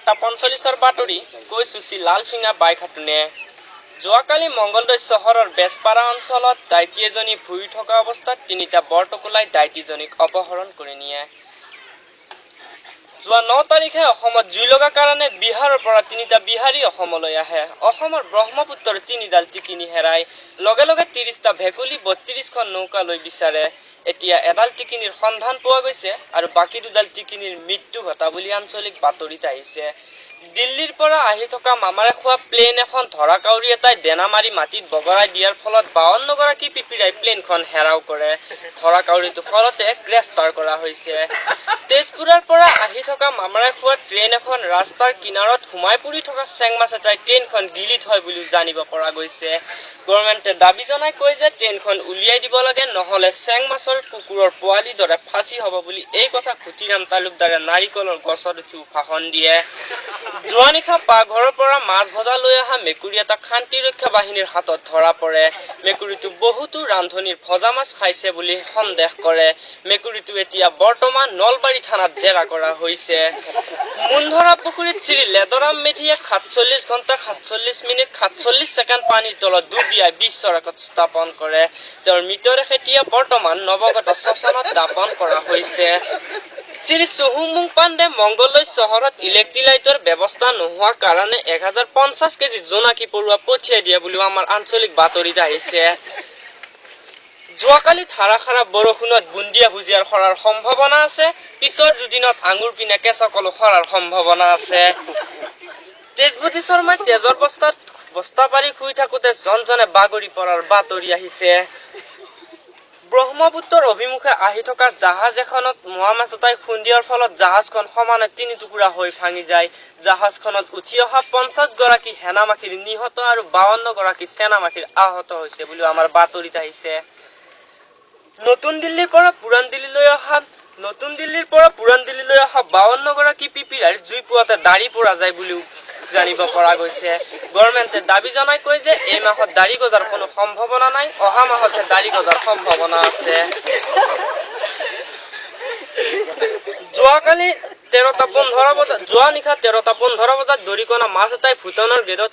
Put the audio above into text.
45 বাতৰি কৈ চুচি লালচিঙা বাইখাটুনে যোৱাকালি মংগলদৈ চহৰৰ বেজপাৰা অঞ্চলত দাইতী এজনী ভুই থকা অৱস্থাত তিনিটা বৰটকুলাই দাইতীজনীক অপহৰণ কৰি নিয়ে। যোৱা 9 তাৰিখে অসমত জুই লগা কাৰণে বিহাৰৰ পৰা তিনিটা বিহাৰী অসমলৈ আহে। অসমৰ ব্ৰহ্মপুত্ৰৰ তিনিডাল টিকিনি হেৰাই লগে লগে 30টা ভেকুলী 32খন নৌকা লৈ বিচাৰে। এতিয়া এডাল টিকিনিৰ সন্ধান পোৱা গৈছে আৰু বাকী দুডাল টিকিনিৰ মৃত্যু ঘটা বুলি আঞ্চলিক বাতৰিত আহিছে। দিল্লীৰ পৰা আহি থকা মামাৰে খোৱা প্লেন এখন ধৰাকাউৰী এটাই দেনা মাৰি মাটিত বগৰাই দিয়াৰ ফলত 52 গৰাকী পিপিৰাই প্লেনখন হেৰাও কৰে। ধৰাকাউৰীটো ফলতে গ্ৰেফতাৰ কৰা হৈছে। তেজপুৰৰ পৰা আহি থকা মামাৰে খোৱা ট্ৰেইন এখন ৰাস্তাৰ কিনাৰত সোমাই পৰি থকা চেংমাছ এটাই ট্ৰেইনখন গিলিত হয় বুলি জানিব পৰা গৈছে। গভৰ্ণমেণ্টে দাবী জনাই কয় যে ট্ৰেইনখন উলিয়াই দিব লাগে, নহলে চেংমাছৰ কুকুৰৰ পোৱালিৰ দৰে ফাঁচি হ'ব বুলি এই কথা খুটিৰাম তালুকদাৰে নাৰিকলৰ গছত উঠি ভাষণ দিয়ে। যোৱা নিশা পাকঘৰৰ পৰা মাছ ভজা লৈ অহা মেকুৰী এটা শান্তিৰক্ষা বাহিনীৰ হাতত ধৰা পৰে। মেকুৰীটো বহুতো ৰান্ধনীৰ ভজা মাছ খাইছে বুলি সন্দেহ কৰে। মেকুৰীটো এতিয়া বৰ্তমান নলবাৰী থানাত জেৰা কৰা হৈছে। মুন্ধৰা পুখুৰীত শ্ৰী লেদৰাম মেধিয়ে 47 ঘণ্টা 47 মিনিট 47 ছেকেণ্ড পানীৰ তলত ডুবিয়াই বিশ্বৰ ৰেকৰ্ড স্থাপন কৰে। তেওঁৰ মৃতদেহ এতিয়া বৰ্তমান নৱগত শ্মশানত দাপন কৰা হৈছে। শ্ৰী চুহুমুং পাণ্ডে মংগলদৈ চহৰত ইলেক্ট্ৰিক লাইটৰ ব্যৱস্থা নোহোৱাৰ কাৰণে 1050 কেজি জোনাকী পৰুৱা পঠিয়াই দিয়া বুলিও আমাৰ আঞ্চলিক বাতৰিত আহিছে। যোৱাকালি ধাৰাসাৰা বৰষুণত বুন্দিয়া ভুজিয়াৰ সৰাৰ সম্ভাৱনা আছে। পিছৰ দুদিনত আঙুৰ পিনে কেঁচা কলো সৰাৰ সম্ভাৱনা আছে। তেজবতী শৰ্মাই তেজৰ বস্তা পাৰি শুই থাকোতে জনজনে বাগৰি পৰাৰ বাতৰি আহিছে। ব্ৰহ্মপুত্ৰৰ অভিমুখে আহি থকা জাহাজ এখনত মোৱা মাছ এটাই খুন্দিয়াৰ ফলত জাহাজখন সমানে 3 টুকুৰা হৈ ভাঙি যায়। জাহাজখনত উঠি অহা 50 গৰাকী সেনামাখীৰ নিহত আৰু 52 গৰাকী সেনামাখীৰ আহত হৈছে বুলি আমাৰ বাতৰিত আহিছে। নতুন দিল্লীৰ পৰা পুৰাণ দিল্লীলৈ অহা 52 গৰাকী পিপিৰাইৰ জুই পোৱাতে দাড়ি পৰা যায় বুলিও জানিব পৰা গৈছে। গভৰ্ণমেণ্টে দাবী জনাই কয় যে এই মাহত দাড়ি গজাৰ কোনো সম্ভাৱনা নাই, অহা মাহতহে দাড়ি গজাৰ সম্ভাৱনা আছে। যোৱা নিশা 13টা 15 বজাত দৰিকণা মাছ এটাই ভূটানৰ গেটত